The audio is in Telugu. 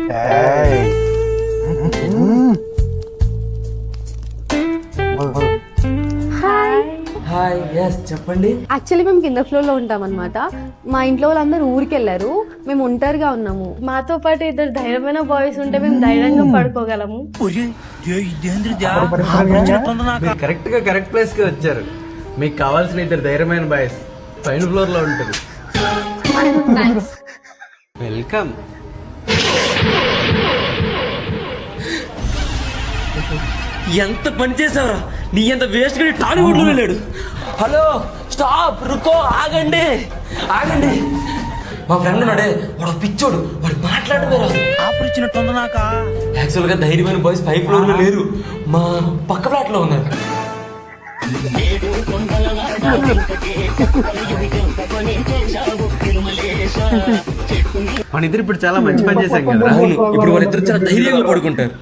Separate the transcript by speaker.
Speaker 1: హాయ్, ఎస్ చెప్పండి.
Speaker 2: యాక్చువల్లీ మేము కింద ఫ్లోర్ లో ఉంటాం అనమాట. మా ఇంట్లో వాళ్ళందరూ ఊరికి వెళ్ళారు, మేము ఒంటరిగా ఉన్నాము.
Speaker 3: మాతో పాటు ఇద్దరు ధైర్యమైన బాయ్స్ ఉంటే మేము ధైర్యంగా పడుకోగలము.
Speaker 1: మీరు కరెక్ట్ ప్లేస్ కి వచ్చారు. మీకు కావాల్సిన ఇద్దరు ధైర్యమైన బాయ్స్ పైన ఫ్లోర్ లో ఉంటుంది. వెల్కమ్.
Speaker 4: ఎంత పని చేసావురా, నీ ఎంత వేస్ట్ గా టాలీవుడ్ లో వెళ్ళాడు. హలో, స్టాప్, రుకో, ఆగండి. మా ఫ్రెండ్ ఉన్నాడే, వాడు పిచ్చోడు, వాడు మాట్లాడమే రాదు. యాక్చువల్ గా ధైర్యమైన బాయ్స్ 5th ఫ్లోర్ లో లేరు, మా పక్క ఫ్లాట్ లో ఉన్నారు.
Speaker 1: మన ఇద్దరు ఇప్పుడు చాలా మంచి పని చేశాం కదా.
Speaker 4: అవును, ఇప్పుడు వాళ్ళిద్దరు చాలా ధైర్యంగా పడుకుంటారు.